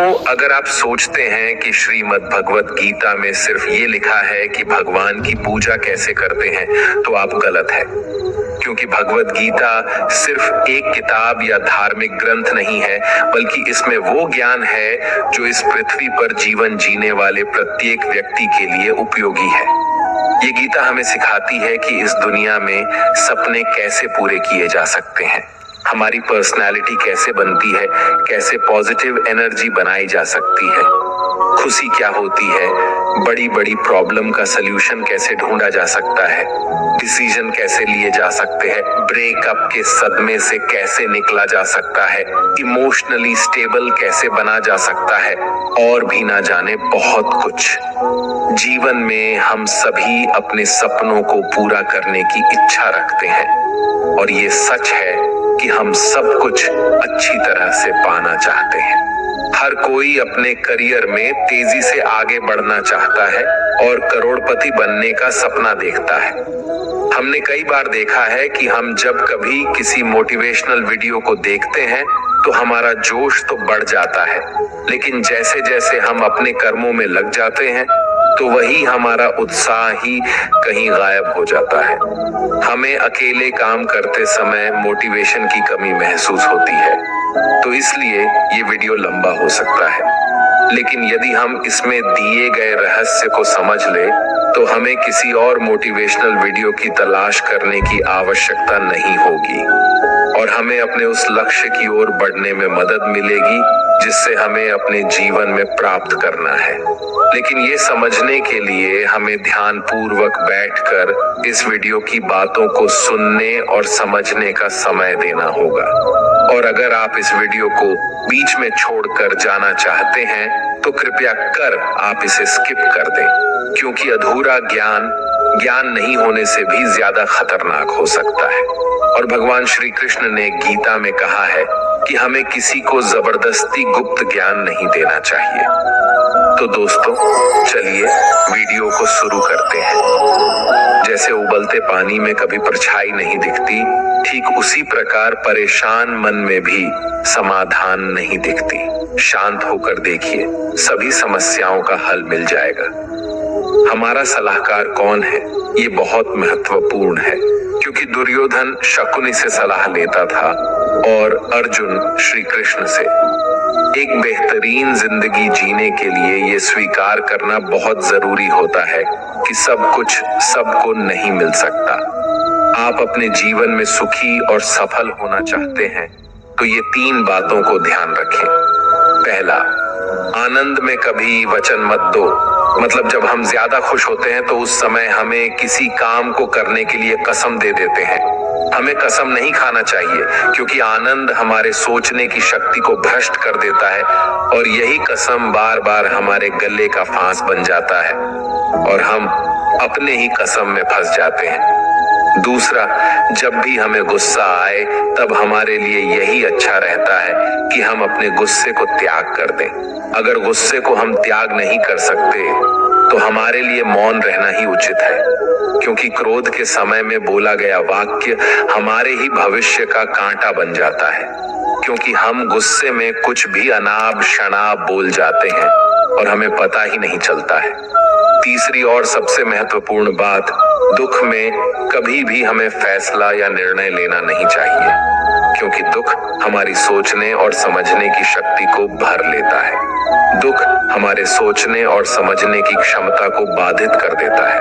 अगर आप सोचते हैं कि श्रीमद् भगवत गीता में सिर्फ ये लिखा है कि भगवान की पूजा कैसे करते हैं, तो आप गलत है। क्योंकि भगवत गीता सिर्फ एक किताब या धार्मिक ग्रंथ नहीं है, बल्कि इसमें वो ज्ञान है जो इस पृथ्वी पर जीवन जीने वाले प्रत्येक व्यक्ति के लिए उपयोगी है। ये गीता हमें सिखाती है कि इस दुनिया में सपने कैसे पूरे किए जा सकते हैं, हमारी पर्सनालिटी कैसे बनती है, कैसे पॉजिटिव एनर्जी बनाई जा सकती है, खुशी क्या होती है, बड़ी बड़ी प्रॉब्लम का सलूशन कैसे ढूंढा जा सकता है, डिसीजन कैसे लिए जा सकते हैं, ब्रेकअप के सदमे से कैसे निकला जा सकता है, इमोशनली स्टेबल कैसे बना जा सकता है, और भी ना जाने बहुत कुछ। जीवन में हम सभी अपने सपनों को पूरा करने की इच्छा रखते हैं, और ये सच है कि हम सब कुछ अच्छी तरह से पाना चाहते हैं। हर कोई अपने करियर में तेजी से आगे बढ़ना चाहता है और करोड़पति बनने का सपना देखता है। हमने कई बार देखा है कि हम जब कभी किसी मोटिवेशनल वीडियो को देखते हैं तो हमारा जोश तो बढ़ जाता है, लेकिन जैसे जैसे हम अपने कर्मों में लग जाते हैं तो वही हमारा उत्साह ही कहीं गायब हो जाता है। हमें अकेले काम करते समय मोटिवेशन की कमी महसूस होती है, तो इसलिए ये वीडियो लंबा हो सकता है, लेकिन यदि हम इसमें दिए गए रहस्य को समझ ले तो हमें किसी और मोटिवेशनल वीडियो की तलाश करने की आवश्यकता नहीं होगी और हमें अपने उस लक्ष्य की ओर बढ़ने में मदद मिलेगी जिससे हमें अपने जीवन में प्राप्त करना है। लेकिन ये समझने के लिए हमें ध्यान पूर्वक बैठकर इस वीडियो की बातों को सुनने और समझने का समय देना होगा। और अगर आप इस वीडियो को बीच में छोड़कर जाना चाहते हैं तो कृपया कर आप इसे स्किप कर दें, क्योंकि अधूरा ज्ञान नहीं होने से भी ज्यादा खतरनाक हो सकता है। और भगवान श्री कृष्ण ने गीता में कहा है कि हमें किसी को जबरदस्ती गुप्त ज्ञान नहीं देना चाहिए। तो दोस्तों, चलिए वीडियो को शुरू करते हैं। जैसे उबलते पानी में कभी परछाई नहीं दिखती, ठीक उसी प्रकार परेशान मन में भी समाधान नहीं दिखती। शांत होकर देखिए, सभी समस्याओं का हल मिल जाएगा। हमारा सलाहकार कौन है, ये बहुत महत्वपूर्ण है, क्योंकि दुर्योधन शकुनी से सलाह लेता था और अर्जुन श्री कृष्ण से। एक बेहतरीन जिंदगी जीने के लिए ये स्वीकार करना बहुत जरूरी होता है कि सब कुछ सबको नहीं मिल सकता। आप अपने जीवन में सुखी और सफल होना चाहते हैं तो ये 3 बातों को ध्यान रखें। पहला, आनंद में कभी वचन मत दो। मतलब जब हम ज्यादा खुश होते हैं तो उस समय हमें किसी काम को करने के लिए कसम दे देते हैं। हमें कसम नहीं खाना चाहिए, क्योंकि आनंद हमारे सोचने की शक्ति को भ्रष्ट कर देता है और यही कसम बार बार हमारे गले का फांस बन जाता है और हम अपने ही कसम में फंस जाते हैं। दूसरा, जब भी हमें गुस्सा आए तब हमारे लिए यही अच्छा रहता है कि हम अपने गुस्से को त्याग कर दें। अगर गुस्से को हम त्याग नहीं कर सकते तो हमारे लिए मौन रहना ही उचित है, क्योंकि क्रोध के समय में बोला गया वाक्य हमारे ही भविष्य का कांटा बन जाता है, क्योंकि हम गुस्से में कुछ भी अनाप शनाप बोल जाते हैं और हमें पता ही नहीं चलता है। तीसरी और सबसे महत्वपूर्ण बात, दुख में कभी भी हमें फैसला या निर्णय लेना नहीं चाहिए, क्योंकि दुख हमारी सोचने और समझने की शक्ति को भर लेता है। दुख हमारे सोचने और समझने की क्षमता को बाधित कर देता है,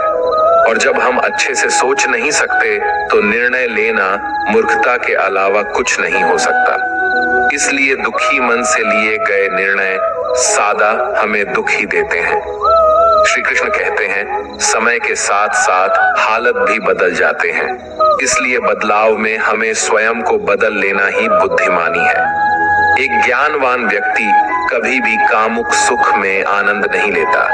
और जब हम अच्छे से सोच नहीं सकते तो निर्णय लेना मूर्खता के अलावा कुछ नहीं हो सकता। इसलिए दुखी मन से लिए गए निर्णय सादा हमें दुख ही देते हैं। श्री कृष्ण कहते हैं, समय के साथ साथ हालत भी बदल जाते हैं, इसलिए बदलाव में हमें स्वयं को बदल लेना ही बुद्धिमानी है। एक ज्ञानवान व्यक्ति कभी भी कामुक सुख में आनंद नहीं लेता।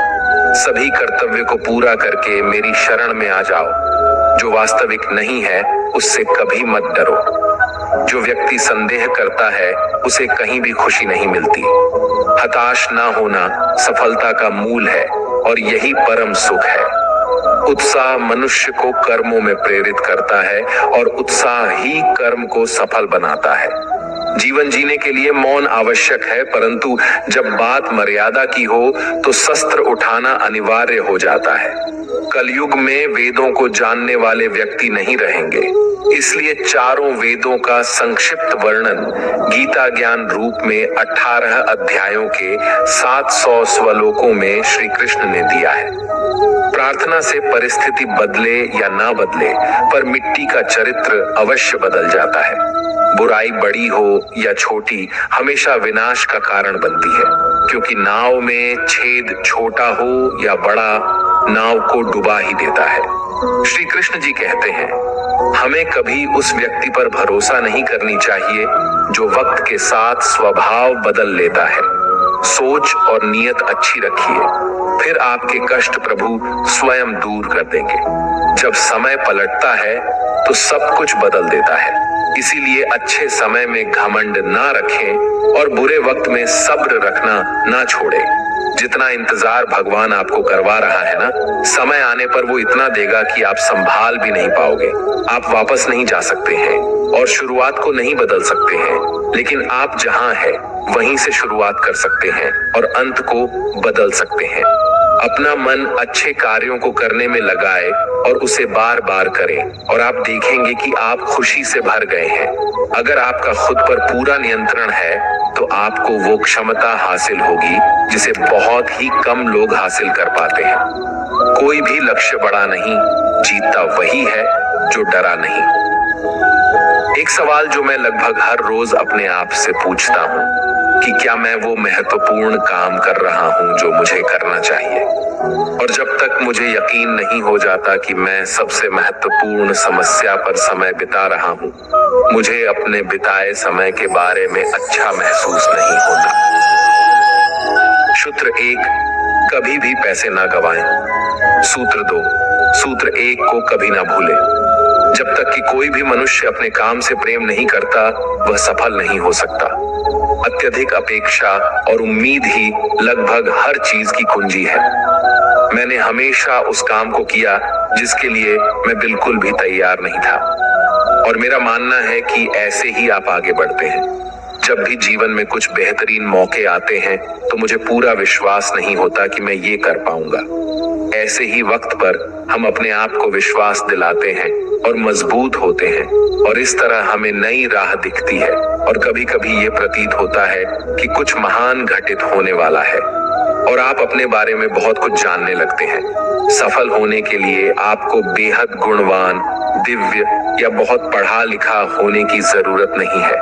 सभी कर्तव्य को पूरा करके मेरी शरण में आ जाओ। जो वास्तविक नहीं है उससे कभी मत डरो। जो व्यक्ति संदेह करता है उसे कहीं भी खुशी नहीं मिलती। हताश ना होना सफलता का मूल है और यही परम सुख है। उत्साह मनुष्य को कर्मों में प्रेरित करता है और उत्साह ही कर्म को सफल बनाता है। जीवन जीने के लिए मौन आवश्यक है, परंतु जब बात मर्यादा की हो तो शस्त्र उठाना अनिवार्य हो जाता है। कलयुग में वेदों को जानने वाले व्यक्ति नहीं रहेंगे, इसलिए चारों वेदों का संक्षिप्त वर्णन गीता ज्ञान रूप में 18 अध्यायों के 700 श्लोकों में श्री कृष्ण ने दिया है। प्रार्थना से परिस्थिति बदले या ना बदले, पर मिट्टी का चरित्र अवश्य बदल जाता है। बुराई बड़ी हो या छोटी हमेशा विनाश का कारण बनती है, क्योंकि नाव में छेद छोटा हो या बड़ा, नाव को डुबा ही देता है। श्री कृष्ण जी कहते हैं, हमें कभी उस व्यक्ति पर भरोसा नहीं करनी चाहिए जो वक्त के साथ स्वभाव बदल लेता है। सोच और नियत अच्छी रखिए, फिर आपके कष्ट प्रभु स्वयं दूर कर देंगे। जब समय पलटता है तो सब कुछ बदल देता है। इसीलिए अच्छे समय में घमंड ना रखें और बुरे वक्त में सब्र रखना ना छोड़ें। जितना इंतजार भगवान आपको करवा रहा है ना, समय आने पर वो इतना देगा कि आप संभाल भी नहीं पाओगे। आप वापस नहीं जा सकते हैं और शुरुआत को नहीं बदल सकते हैं, लेकिन आप जहां हैं वहीं से शुरुआत कर सकते हैं और अंत को बदल सकते हैं। अपना मन अच्छे कार्यों को करने में लगाए और उसे बार बार करें और आप देखेंगे कि आप खुशी से भर गए हैं। अगर आपका खुद पर पूरा नियंत्रण है तो आपको वो क्षमता हासिल होगी जिसे बहुत ही कम लोग हासिल कर पाते हैं। कोई भी लक्ष्य बड़ा नहीं, जीतता वही है जो डरा नहीं। एक सवाल जो मैं लगभग हर रोज अपने आप से पूछता हूँ कि क्या मैं वो महत्वपूर्ण काम कर रहा हूँ जो मुझे करना चाहिए। और जब तक मुझे यकीन नहीं हो जाता कि मैं सबसे महत्वपूर्ण समस्या पर समय बिता रहा हूँ, मुझे अपने बिताए समय के बारे में अच्छा महसूस नहीं होता। सूत्र 1, कभी भी पैसे ना गवाएं। सूत्र 2, सूत्र 1 को कभी ना भूलें। जब तक कि कोई भी मनुष्य अपने काम से प्रेम नहीं करता, वह सफल नहीं हो सकता। अत्यधिक अपेक्षा और उम्मीद ही लगभग हर चीज की कुंजी है। मैंने हमेशा उस काम को किया जिसके लिए मैं बिल्कुल भी तैयार नहीं था, और मेरा मानना है कि ऐसे ही आप आगे बढ़ते हैं। जब भी जीवन में कुछ बेहतरीन मौके आते हैं तो मुझे पूरा विश्वास नहीं होता कि मैं ये कर पाऊंगा। ऐसे ही वक्त पर हम अपने आप को विश्वास दिलाते हैं और मजबूत होते हैं, और इस तरह हमें नई राह दिखती है और कभी कभी ये प्रतीत होता है कि कुछ महान घटित होने वाला है और आप अपने बारे में बहुत कुछ जानने लगते हैं। सफल होने के लिए आपको बेहद गुणवान, दिव्य या बहुत पढ़ा लिखा होने की जरूरत नहीं है।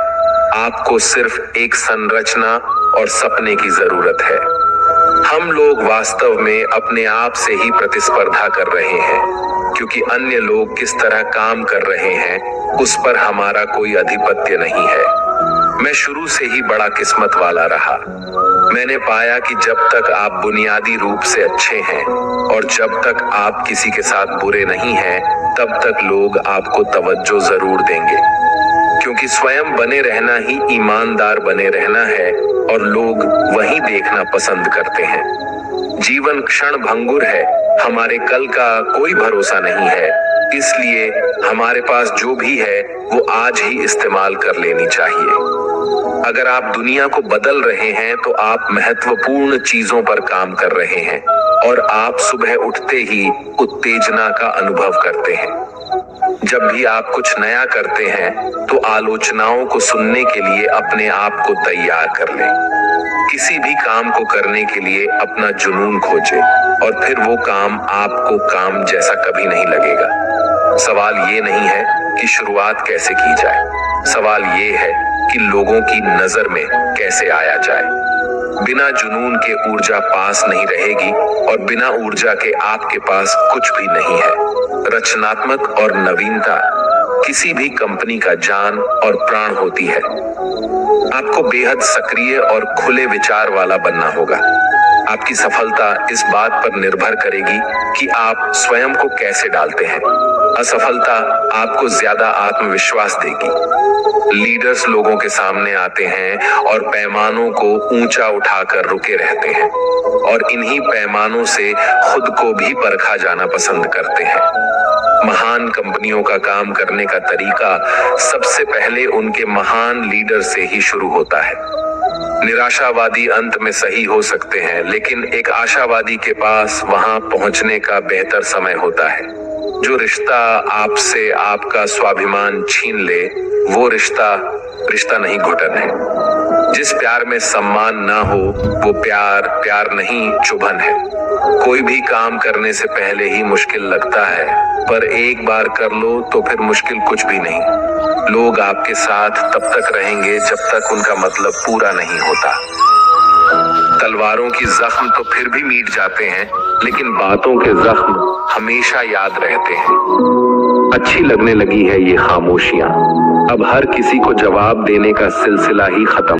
आपको सिर्फ एक संरचना और सपने की जरूरत है। हम लोग वास्तव में अपने आप से ही प्रतिस्पर्धा कर रहे हैं, क्योंकि अन्य लोग किस तरह काम कर रहे हैं उस पर हमारा कोई अधिपत्य नहीं है। मैं शुरू से ही बड़ा किस्मत वाला रहा। मैंने पाया कि जब तक आप बुनियादी रूप से अच्छे हैं और जब तक आप किसी के साथ बुरे नहीं हैं, तब तक लोग आपको तवज्जो जरूर देंगे, क्योंकि स्वयं बने रहना ही ईमानदार बने रहना है और लोग वही देखना पसंद करते हैं। जीवन क्षण भंगुर है, हमारे कल का कोई भरोसा नहीं है, इसलिए हमारे पास जो भी है वो आज ही इस्तेमाल कर लेनी चाहिए। अगर आप दुनिया को बदल रहे हैं तो आप महत्वपूर्ण चीजों पर काम कर रहे हैं और आप सुबह उठते ही उत्तेजना का अनुभव करते हैं। जब भी आप कुछ नया करते हैं तो आलोचनाओं को सुनने के लिए अपने आप को तैयार कर लें। किसी भी काम को करने के लिए अपना जुनून खोजें और फिर वो काम आपको काम जैसा कभी नहीं लगेगा। सवाल ये नहीं है कि शुरुआत कैसे की जाए, सवाल ये है कि लोगों की नजर में कैसे आया जाए। बिना जुनून के ऊर्जा पास नहीं रहेगी और बिना ऊर्जा के आपके पास कुछ भी नहीं है। रचनात्मक और नवीनता किसी भी कंपनी का जान और प्राण होती है। आपको बेहद सक्रिय और खुले विचार वाला बनना होगा। आपकी सफलता इस बात पर निर्भर करेगी कि आप स्वयं को कैसे डालते हैं। असफलता आपको ज्यादा आत्मविश्वास देगी। लीडर्स लोगों के सामने आते हैं और पैमानों को ऊंचा उठाकर रुके रहते हैं और इन्हीं पैमानों से खुद को भी परखा जाना पसंद करते हैं। महान कंपनियों का काम करने का तरीका सबसे पहले उनके महान लीडर से ही शुरू होता है। निराशावादी अंत में सही हो सकते हैं, लेकिन एक आशावादी के पास वहां पहुंचने का बेहतर समय होता है। जो रिश्ता आपसे आपका स्वाभिमान छीन ले, वो रिश्ता नहीं, घुटन है। जिस प्यार में सम्मान ना हो, वो प्यार नहीं, चुभन है। कोई भी काम करने से पहले ही मुश्किल लगता है, पर एक बार कर लो तो फिर मुश्किल कुछ भी नहीं। लोग आपके साथ तब तक रहेंगे जब तक उनका मतलब पूरा नहीं होता। तलवारों की जख्म तो फिर भी मिट जाते हैं, लेकिन बातों के जख्म हमेशा याद रहते हैं। अच्छी लगने लगी है ये खामोशियां, अब हर किसी को जवाब देने का सिलसिला ही खत्म।